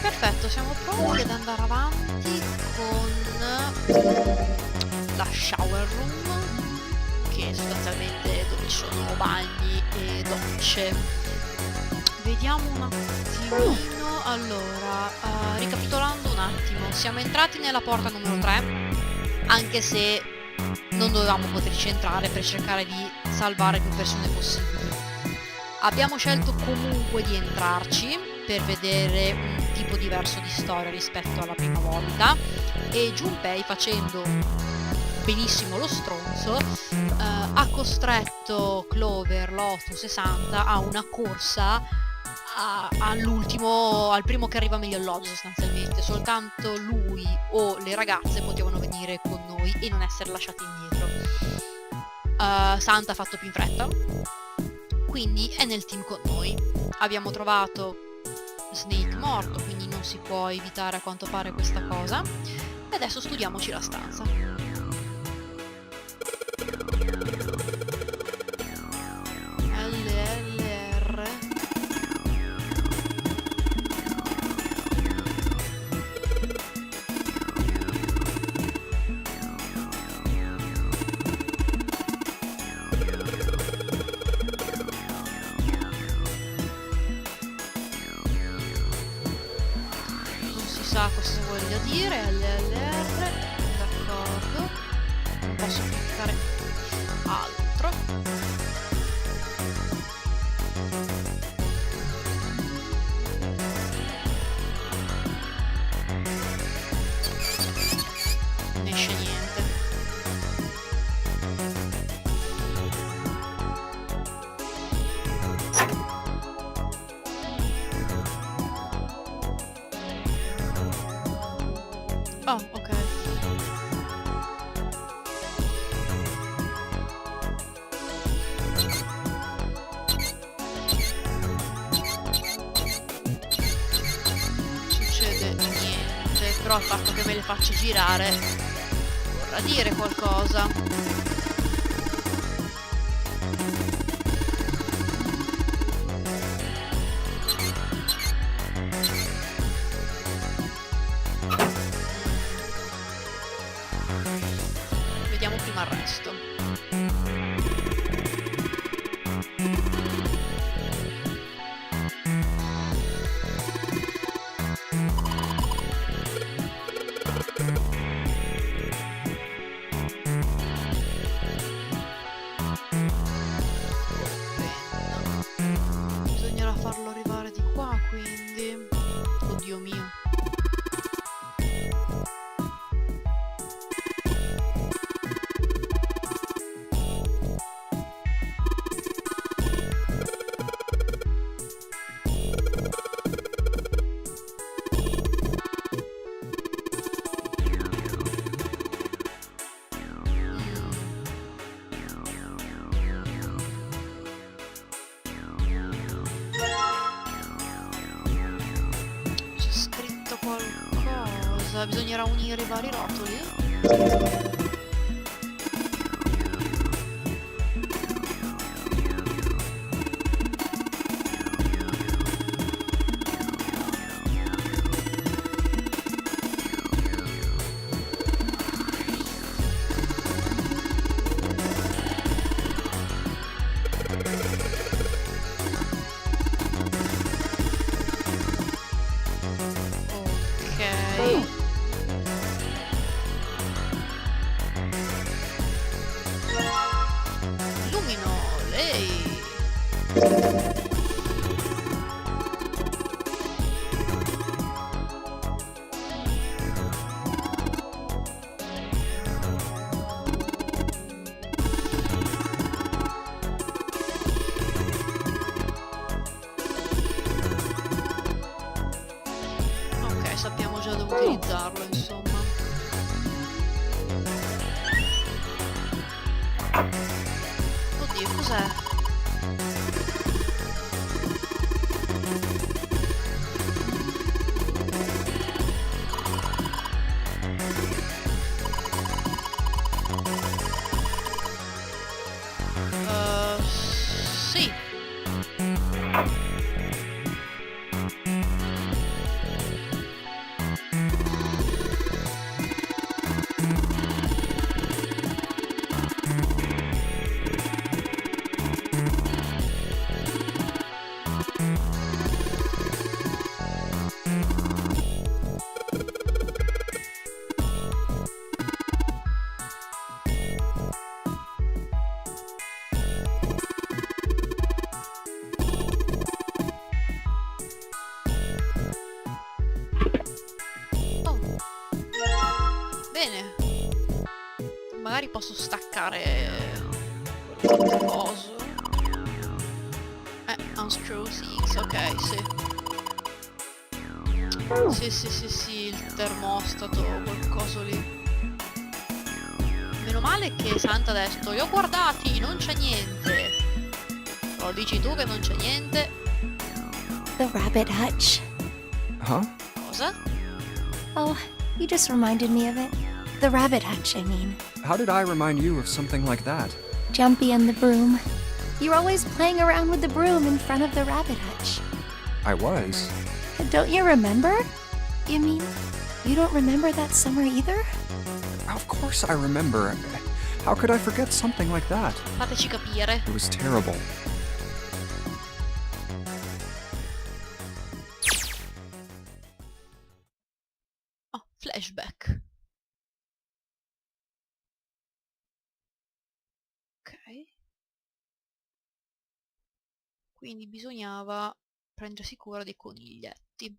Perfetto, siamo pronti ad andare avanti con la shower room, che è sostanzialmente dove ci sono bagni e docce. Vediamo un attimino. Allora, ricapitolando un attimo, siamo entrati nella porta numero 3, anche se non dovevamo poterci entrare per cercare di salvare più persone possibili. Abbiamo scelto comunque di entrarci per vedere un tipo diverso di storia rispetto alla prima volta, e Junpei, facendo benissimo lo stronzo, ha costretto Clover, Lotus e Santa a una corsa al primo che arriva meglio alloggio. Sostanzialmente soltanto lui o le ragazze potevano venire con noi e non essere lasciati indietro. Santa ha fatto più in fretta, quindi è nel team con noi. Abbiamo trovato Snake morto, quindi non si può evitare a quanto pare questa cosa, e adesso studiamoci la stanza. LLR. Sa cosa voglia dire. LLR, d'accordo, non posso cliccare altro. Non esce niente. Oh, ok. Succede niente, però il fatto che me le faccia girare vorrà dire qualcosa. Vediamo prima il resto. Bisognerà farlo arrivare di qua, quindi. Oddio mio. Qualcosa, bisognerà unire i vari rotoli. Illumino lei. Ok, sappiamo già dove utilizzarlo, insomma. Oddio, cos'è? Sì. bene. Magari posso staccare quel coso. Unscrew things, ok, sì, il termostato, quel coso lì. Meno male che Santa ha detto, li ho guardati, non c'è niente. Lo dici tu che non c'è niente? The rabbit hutch. Huh? Cosa? Oh, you just reminded me of it. The rabbit hutch, I mean. How did I remind you of something like that? Jumpy and the broom. You're always playing around with the broom in front of the rabbit hutch. I was. Don't you remember? You mean, you don't remember that summer either? Of course I remember. How could I forget something like that? Fateci capire. It was terrible. Oh, flashback. Ok. Quindi bisognava prendersi cura dei coniglietti.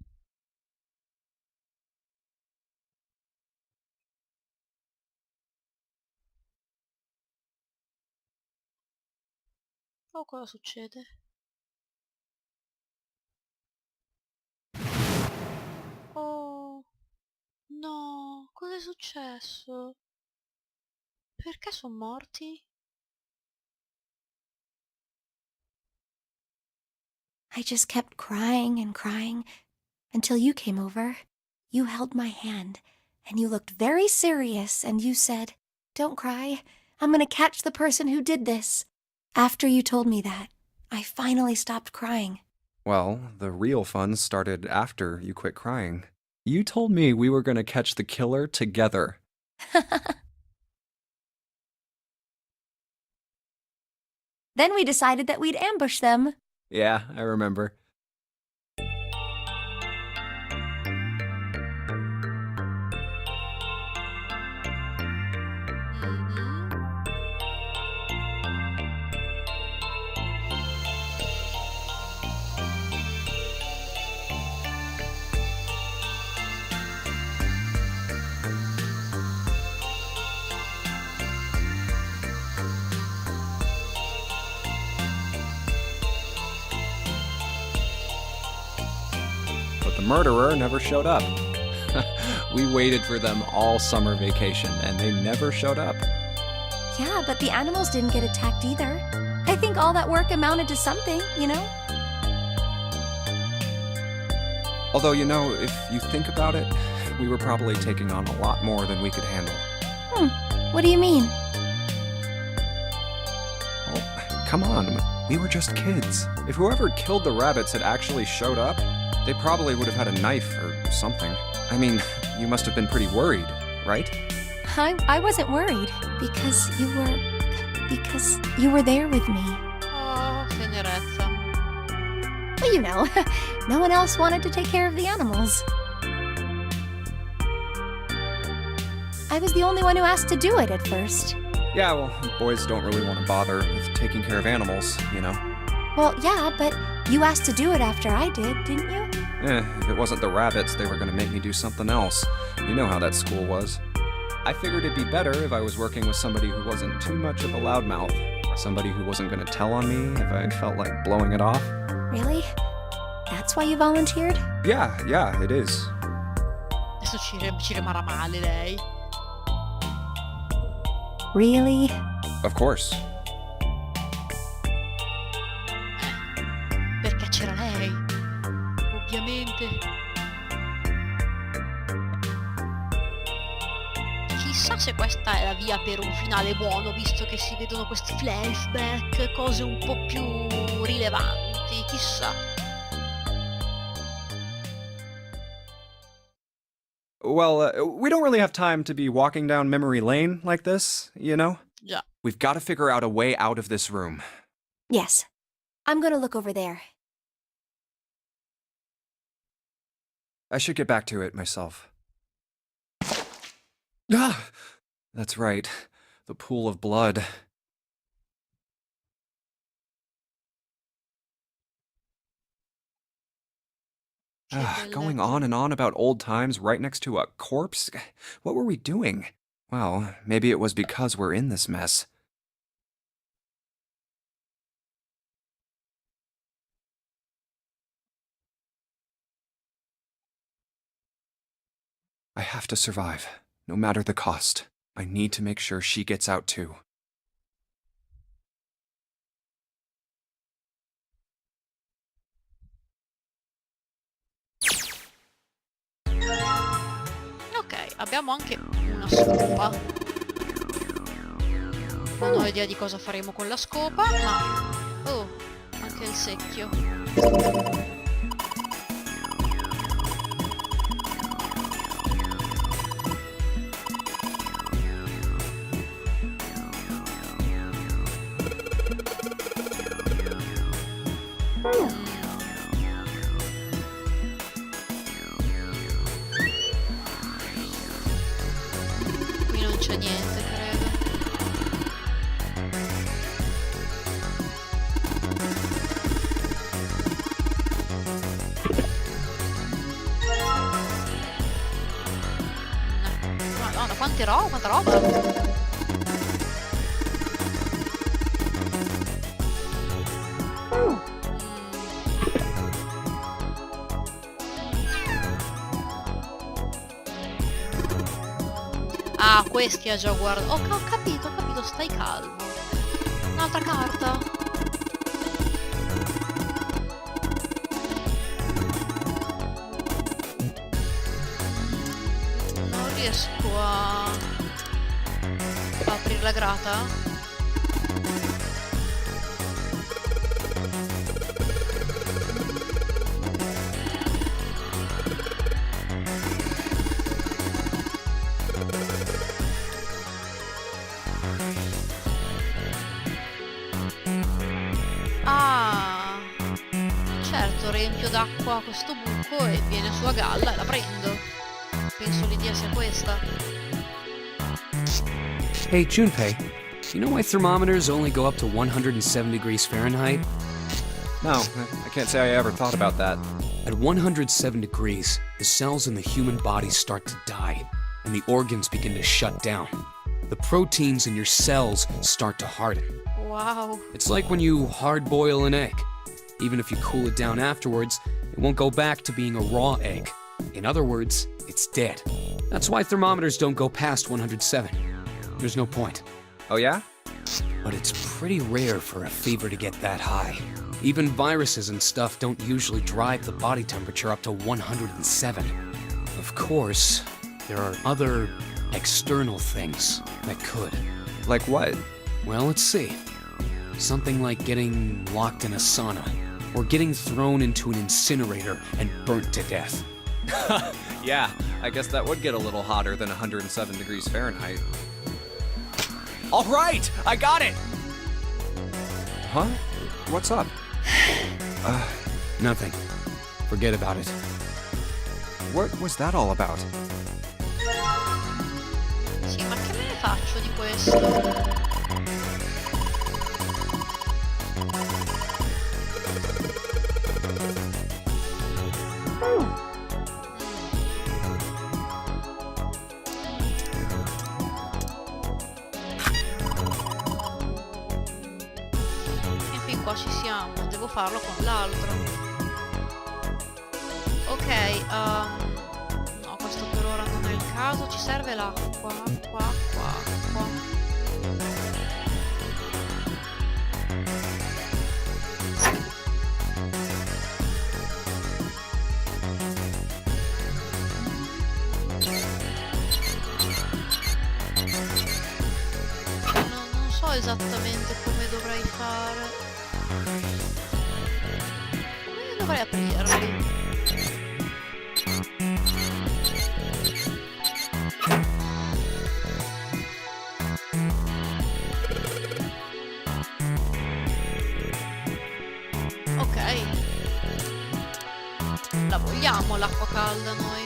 Oh, cosa succede? Oh, no, cosa è successo? Perché sono morti? I just kept crying and crying until you came over. You held my hand, and you looked very serious, and you said, "Don't cry. I'm gonna catch the person who did this." After you told me that, I finally stopped crying. Well, the real fun started after you quit crying. You told me we were going to catch the killer together. Then we decided that we'd ambush them. Yeah, I remember. But the murderer never showed up. We waited for them all summer vacation, and they never showed up. Yeah, but the animals didn't get attacked either. I think all that work amounted to something, you know? Although, you know, if you think about it, we were probably taking on a lot more than we could handle. What do you mean? Oh, come on, we were just kids. If whoever killed the rabbits had actually showed up, they probably would have had a knife or something. I mean, you must have been pretty worried, right? I wasn't worried because you were there with me. Oh, tenerezza. Well, you know, no one else wanted to take care of the animals. I was the only one who asked to do it at first. Yeah, well, boys don't really want to bother with taking care of animals, you know? Well, yeah, but you asked to do it after I did, didn't you? If it wasn't the rabbits, they were going to make me do something else. You know how that school was. I figured it'd be better if I was working with somebody who wasn't too much of a loudmouth. Somebody who wasn't going to tell on me if I felt like blowing it off. Really? That's why you volunteered? Yeah, it is. Adesso ci rimarrà male lei. Really? Of course. Perché c'era lei. Ovviamente. Chissà se questa è la via per un finale buono, visto che si vedono questi flashback, cose un po' più rilevanti, chissà. Well, we don't really have time to be walking down memory lane like this, you know? Già. We've got to figure out a way out of this room. Yes. I'm gonna look over there. I should get back to it myself. Ah! That's right. The pool of blood. Going on and on about old times right next to a corpse? What were we doing? Well, maybe it was because we're in this mess. I have to survive, no matter the cost. I need to make sure she gets out too. Ok, abbiamo anche una scopa. Non ho idea di cosa faremo con la scopa, ma... Oh, anche il secchio. Qui non c'è niente, credo. Madonna, quanta roba! Ah, questi ha già guardato. Oh, ho capito, stai calmo. Un'altra carta. Non riesco a aprire la grata. Ah, certo, riempio d'acqua questo buco e viene su a galla e la prendo. Penso l'idea sia questa. Hey, Junpei, you know why thermometers only go up to 107 degrees Fahrenheit? No, I can't say I ever thought about that. At 107 degrees, the cells in the human body start to die, and the organs begin to shut down. The proteins in your cells start to harden. Wow. It's like when you hard-boil an egg. Even if you cool it down afterwards, it won't go back to being a raw egg. In other words, it's dead. That's why thermometers don't go past 107. There's no point. Oh yeah? But it's pretty rare for a fever to get that high. Even viruses and stuff don't usually drive the body temperature up to 107. Of course, there are other external things that could. Like what? Well, let's see. Something like getting locked in a sauna, or getting thrown into an incinerator and burnt to death. Yeah, I guess that would get a little hotter than 107 degrees Fahrenheit. All right, I got it! Huh? What's up? Nothing. Forget about it. What was that all about? Sì, ma che me ne faccio di questo? E fin qua ci siamo, devo farlo con l'altro. Ok, no, questo per ora non è il caso, ci serve l'acqua, qua. Non so esattamente come dovrei fare. Come dovrei aprirli? Ok. La vogliamo l'acqua calda noi?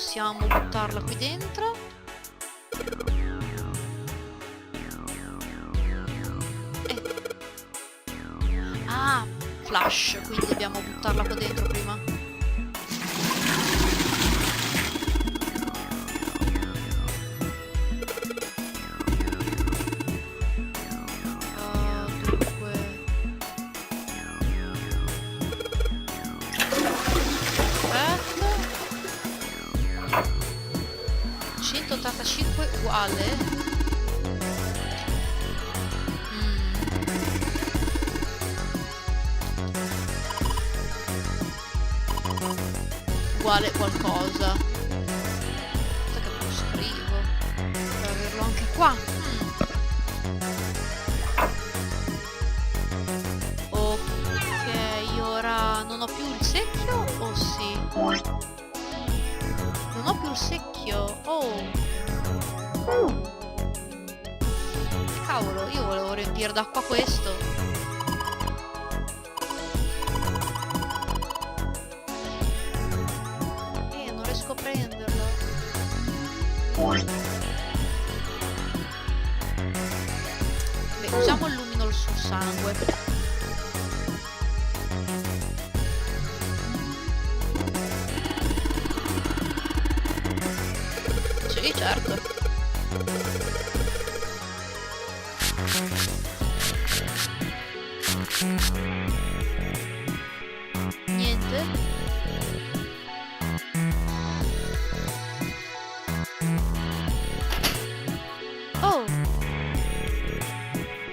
possiamo buttarla qui dentro. Ah, flash, quindi dobbiamo buttarla qua dentro prima. Dunque... 185 uguale. Uguale qualcosa. Aspetta che me lo scrivo per averlo anche qua. Ok, ora non ho più il secchio o sì? Non ho più il secchio. Oh, cavolo, io volevo riempire d'acqua questo. Non riesco a prenderlo. Beh, usiamo il luminol sul sangue. Sì, certo. Niente. Oh!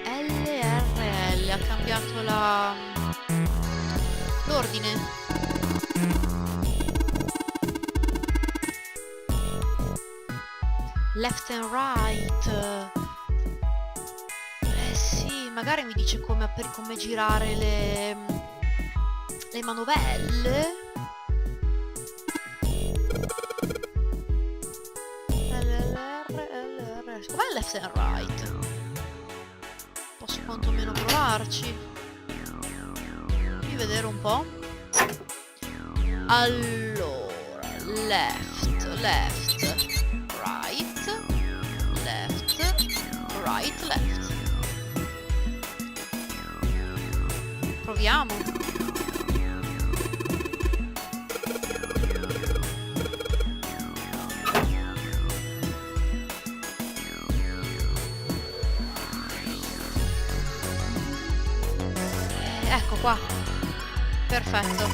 LRL ha cambiato l'ordine. Left and right. Sì, magari mi dice come girare le manovelle. Com'è left and right? Posso quantomeno provarci. Fammi vedere un po'. Allora, left, right, left. Proviamo. Ecco qua. Perfetto.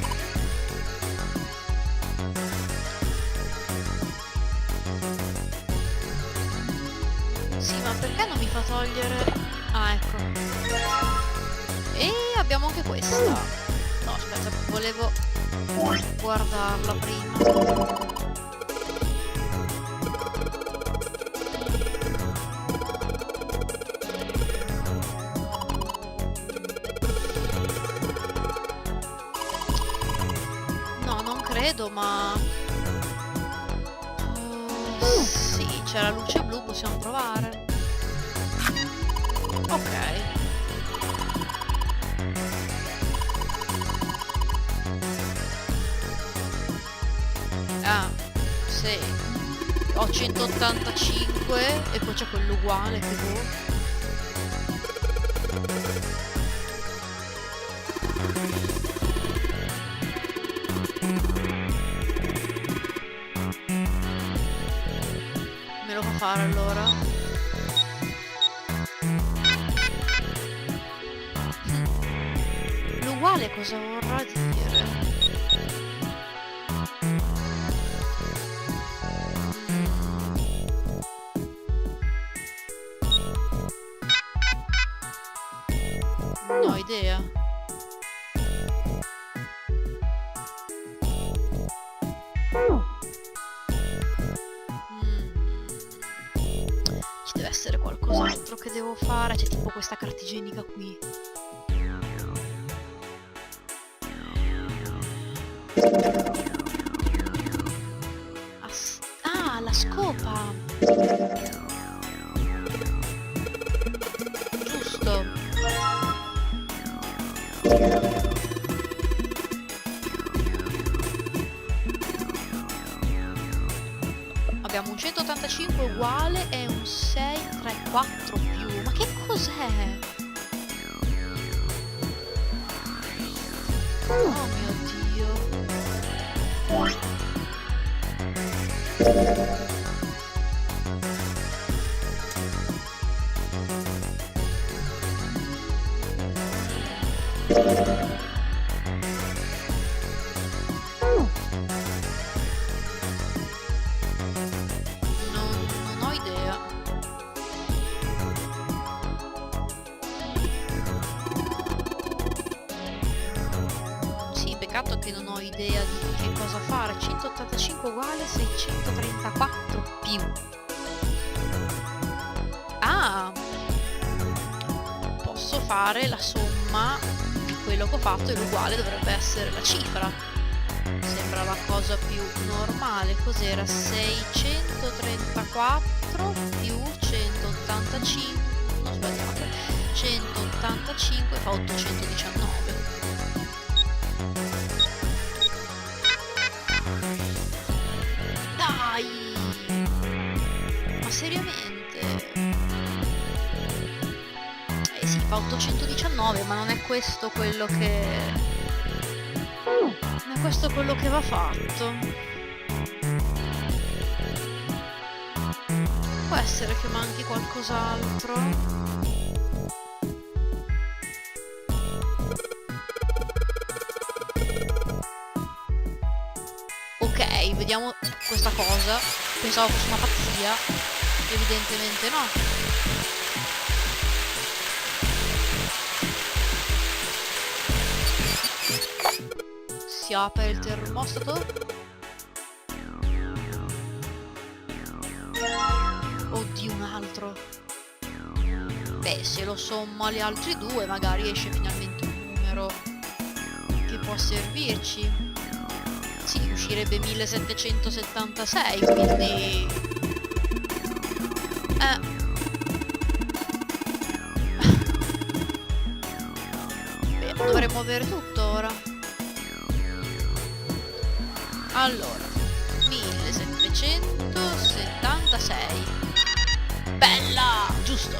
Sì, ma perché non mi fa togliere... Ah, ecco. E abbiamo anche questa. No, aspetta, volevo guardarla prima. Ma sì, c'è la luce blu, possiamo provare. Ok. Ah, sì. Ho 185 e poi c'è quello uguale che boh. Fare allora. L'uguale cosa vorrà dire? Non ho idea. Essere qualcos'altro che devo fare. C'è tipo questa carta igienica qui. Ah, la scopa. Giusto. 185 uguale è un 6 tra i 4 più. Ma che cos'è? Oh mio Dio. Non ho idea. Sì, peccato che non ho idea di che cosa fare. 185 uguale 634 più. Ah! Posso fare la somma di quello che ho fatto e l'uguale dovrebbe essere la cifra. Sembra la cosa più normale. Cos'era? 634 più 185. No, sbagliato. 185 fa 819. Dai! Ma seriamente? Eh sì, fa 819, ma non è questo quello che... Non è questo quello che va fatto. Può essere che manchi qualcos'altro? Ok, vediamo questa cosa. Pensavo fosse una pazzia. Evidentemente no. Si apre il termostato. Oddio, un altro. Beh, se lo sommo agli altri due magari esce finalmente un numero che può servirci. Sì, uscirebbe 1776, quindi... Beh, dovremmo avere tutto ora. Allora, 1776. Bella! Giusto.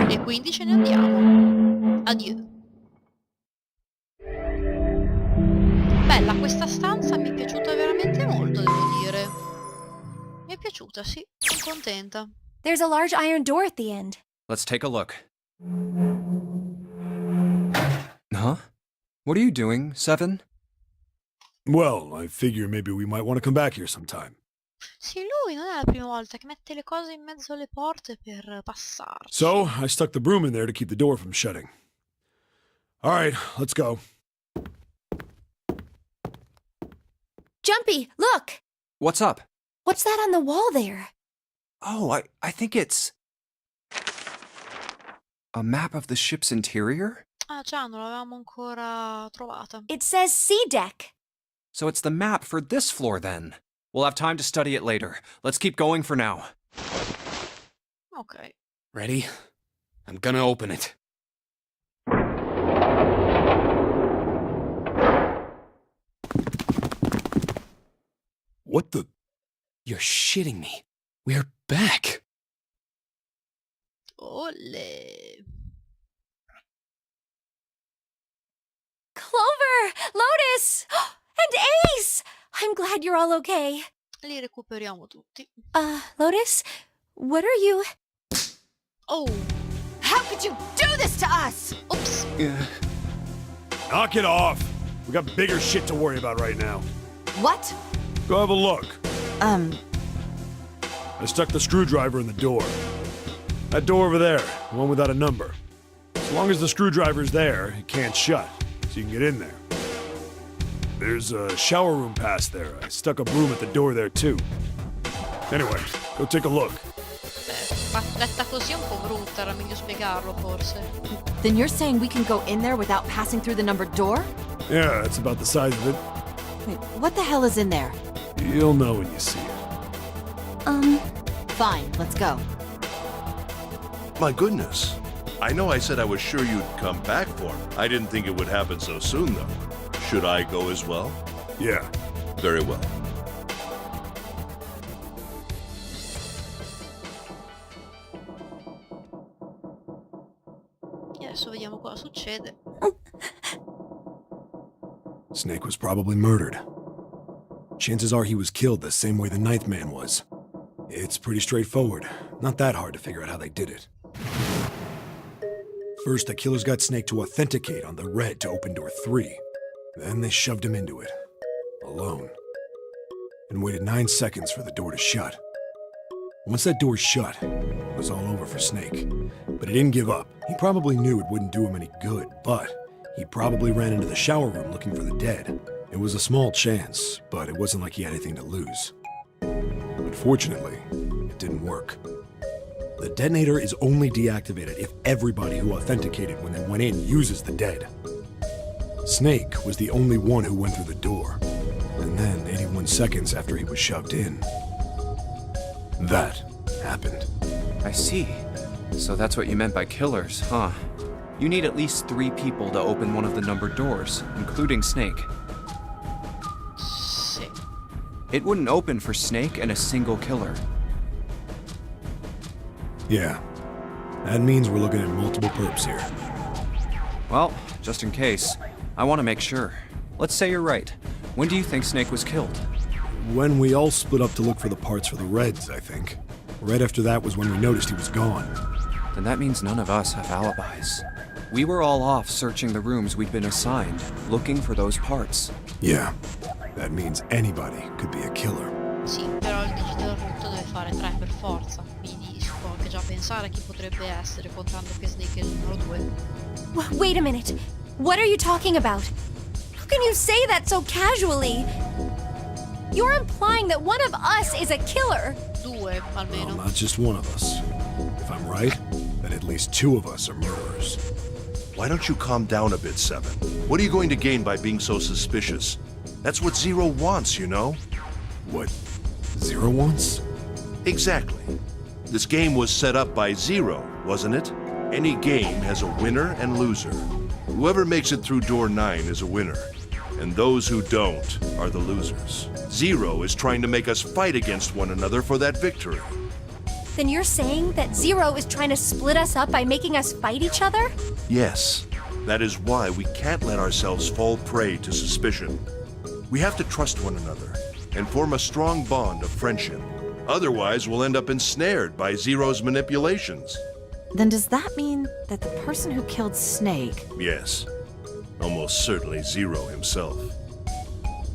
E quindi ce ne andiamo. Addio. Bella, questa stanza mi è piaciuta veramente molto, devo dire. Mi è piaciuta, sì. Sono contenta. There's a large iron door at the end. Let's take a look. Huh? What are you doing, Seven? Well, I figure maybe we might want to come back here sometime. Sì, lui non è la prima volta che mette le cose in mezzo alle porte per passarci. So, I stuck the broom in there to keep the door from shutting. All right, let's go. Jumpy, look! What's up? What's that on the wall there? Oh, I think it's... a map of the ship's interior? Ah già, non l'avevamo ancora trovata. It says sea deck. So it's the map for this floor then. We'll have time to study it later. Let's keep going for now. Ok. Ready? I'm gonna open it. What the? You're shitting me. We're back. Olle. Clover! Lotus! And Ace! I'm glad you're all okay. Li recuperiamo tutti. Lotus? What are you... Oh, How could you do this to us? oops. Yeah. Knock it off. We got bigger shit to worry about right now. What? Go have a look. I I stuck the screwdriver in the door. That door over there, the one without a number. As long as the screwdriver's there, it can't shut, so you can get in there. There's a shower room past there. I stuck a broom at the door there too. Anyway, go take a look. Letta così è un po' brutta, era meglio spiegarlo forse. Then you're saying we can go in there without passing through the numbered door? Yeah, that's about the size of it. Wait, what the hell is in there? You'll know when you see it. Fine, let's go. My goodness. I know I said I was sure you'd come back for me. I didn't think it would happen so soon, though. Should I go as well? Yeah. Very well. E adesso vediamo cosa succede. Snake was probably murdered. Chances are he was killed the same way the ninth man was. It's pretty straightforward. Not that hard to figure out how they did it. First, the killers got Snake to authenticate on the red to open door 3. Then they shoved him into it. Alone. And waited 9 seconds for the door to shut. Once that door shut, it was all over for Snake. But he didn't give up. He probably knew it wouldn't do him any good, but he probably ran into the shower room looking for the dead. It was a small chance, but it wasn't like he had anything to lose. But fortunately, it didn't work. The detonator is only deactivated if everybody who authenticated when they went in uses the dead. Snake was the only one who went through the door. And then, 81 seconds after he was shoved in, that happened. I see. So that's what you meant by killers, huh? You need at least 3 people to open one of the numbered doors, including Snake. Sì. It wouldn't open for Snake and a single killer. Yeah. That means we're looking at multiple perps here. Well, just in case, I want to make sure. Let's say you're right. When do you think Snake was killed? When we all split up to look for the parts for the Reds, I think. Right after that was when we noticed he was gone. Then that means none of us have alibis. We were all off searching the rooms we'd been assigned, looking for those parts. Yeah. That means anybody could be a killer. Sì, però il digital root deve fare 3 per forza, quindi si può anche già pensare a chi potrebbe essere, contando che Snake è il numero 2. Wait a minute. What are you talking about? How can you say that so casually? You're implying that one of us is a killer. 2 Well, almeno. not just one of us. If I'm right, then at least 2 of us are murderers. Why don't you calm down a bit, Seven? What are you going to gain by being so suspicious? That's what Zero wants, you know? What Zero wants? Exactly. This game was set up by Zero, wasn't it? Any game has a winner and loser. Whoever makes it through door 9 is a winner, and those who don't are the losers. Zero is trying to make us fight against one another for that victory. Then you're saying that Zero is trying to split us up by making us fight each other? Yes, that is why we can't let ourselves fall prey to suspicion. We have to trust one another and form a strong bond of friendship. Otherwise, we'll end up ensnared by Zero's manipulations. Then does that mean that the person who killed Snake... Yes, almost certainly Zero himself.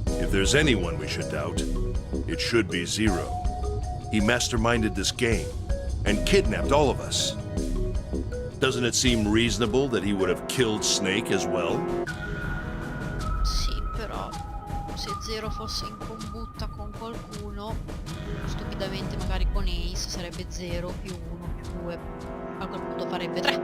If there's anyone we should doubt, it should be Zero. He masterminded this game and kidnapped all of us. Doesn't it seem reasonable that he would have killed Snake as well? Sì, però se Zero fosse in combutta con qualcuno, stupidamente magari con Ace, sarebbe 0 più 1 più 2. A quel punto farebbe 3.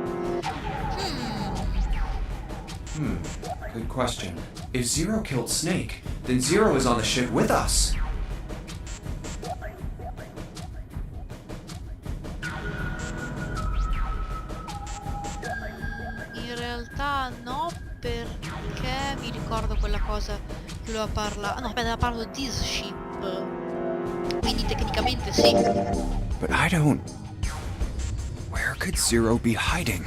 Good question. If Zero killed Snake, then Zero is on the ship with us. In realtà no, perché mi ricordo quella cosa che lui ha parlato. No, aspetta, ha parlato di this ship. Quindi tecnicamente sì. But I don't... Where could Zero be hiding?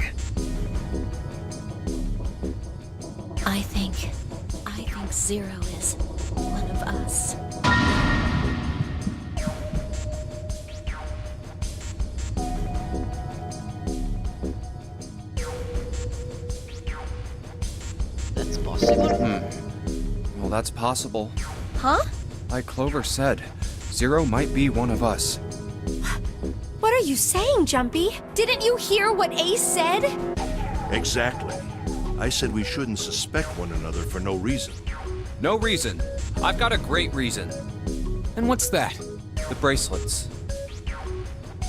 I think Zero is one of us. That's possible. Well, that's possible. Huh? Like Clover said, Zero might be one of us. What are you saying, Jumpy? Didn't you hear what Ace said? Exactly. I said we shouldn't suspect one another for no reason. No reason. I've got a great reason. And what's that? The bracelets.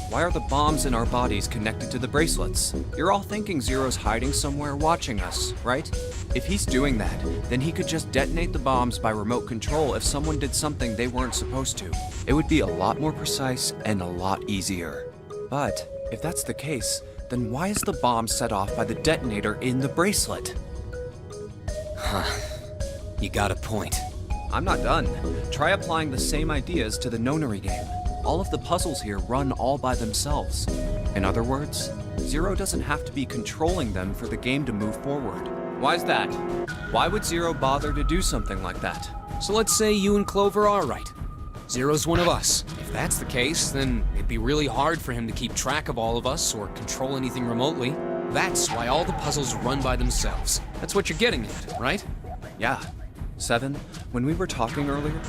Why are the bombs in our bodies connected to the bracelets? You're all thinking Zero's hiding somewhere watching us, right? If he's doing that, then he could just detonate the bombs by remote control if someone did something they weren't supposed to. It would be a lot more precise and a lot easier. But if that's the case, then why is the bomb set off by the detonator in the bracelet? You got a point. I'm not done. Try applying the same ideas to the nonary game. All of the puzzles here run all by themselves. In other words, Zero doesn't have to be controlling them for the game to move forward. Why's that? Why would Zero bother to do something like that? So let's say you and Clover are right. Zero's one of us. If that's the case, then it'd be really hard for him to keep track of all of us or control anything remotely. That's why all the puzzles run by themselves. That's what you're getting at, right? Yeah. 7, when we were talking earlier,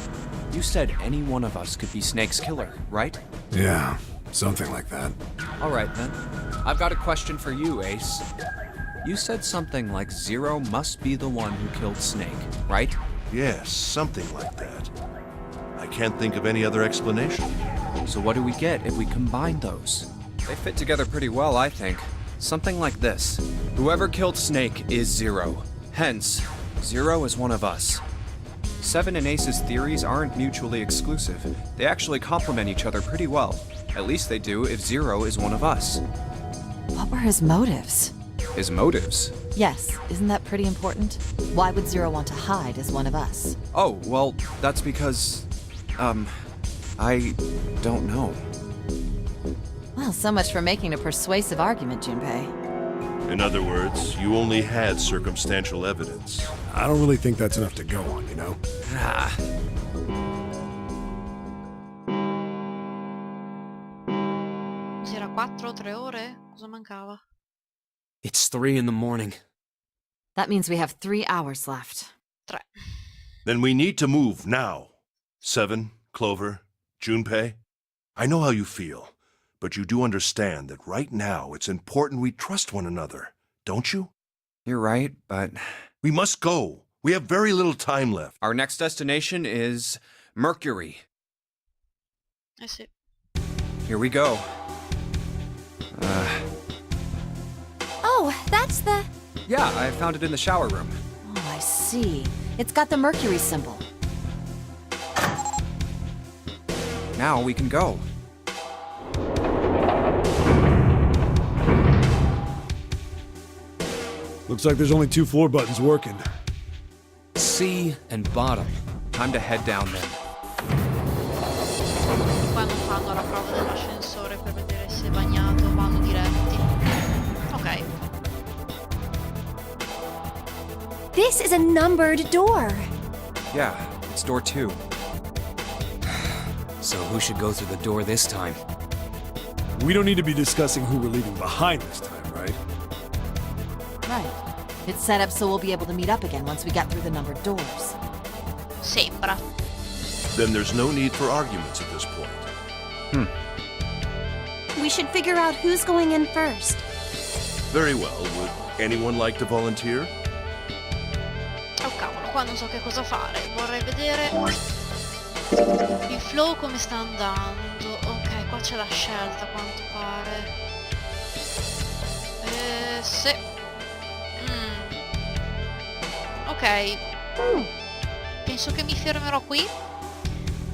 you said any one of us could be Snake's killer, right? Yeah, something like that. All right, then. I've got a question for you, Ace. You said something like Zero must be the one who killed Snake, right? Yes, something like that. I can't think of any other explanation. So what do we get if we combine those? They fit together pretty well, I think. Something like this. Whoever killed Snake is Zero. Hence, Zero is one of us. 7 and Ace's theories aren't mutually exclusive. They actually complement each other pretty well. At least they do if Zero is one of us. What were his motives? His motives? Yes, isn't that pretty important? Why would Zero want to hide as one of us? Oh, well, that's because... I don't know. Well, so much for making a persuasive argument, Junpei. In other words, you only had circumstantial evidence. I don't really think that's enough to go on, you know? Ah. Cos'era 4 o 3 ore? Cosa mancava? It's 3 in the morning. That means we have 3 hours left. 3. Then we need to move now. 7, Clover, Junpei, I know how you feel, but you do understand that right now it's important we trust one another, don't you? You're right, but... We must go. We have very little time left. Our next destination is Mercury. Eh sì. Here we go. Oh, that's the... Yeah, I found it in the shower room. Oh, I see. It's got the Mercury symbol. Now we can go. Looks like there's only 2 floor buttons working. C and bottom. Time to head down then. Qua non fanno la prova dell'ascensore per vedere se è bagnato, vanno diretti. Ok. This is a numbered door. Yeah, it's door 2. So who should go through the door this time? We don't need to be discussing who we're leaving behind this time, right? Right. It's set up so we'll be able to meet up again once we get through the numbered doors. Sembra. Then there's no need for arguments at this point. We should figure out who's going in first. Very well. Would anyone like to volunteer? Oh cavolo, qua non so che cosa fare. Vorrei vedere il flow come sta andando. Ok, qua c'è la scelta a quanto pare. Sì. Ok. Penso che mi fermerò qui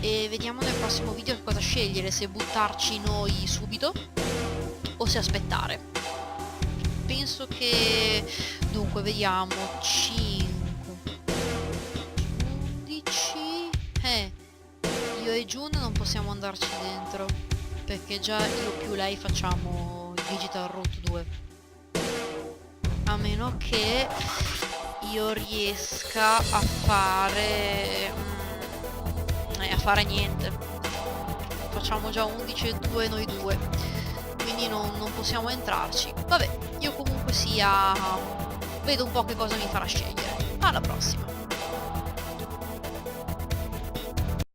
e vediamo nel prossimo video che cosa scegliere, se buttarci noi subito o se aspettare. Penso che... Dunque, vediamo. 5 11. Io e Jun non possiamo andarci dentro perché già io più lei facciamo il Digital Route 2. A meno che io riesca a fare niente. Facciamo già 11 e 2 noi due, quindi non possiamo entrarci. Vabbè, io comunque sia vedo un po' che cosa mi farà scegliere. Alla prossima.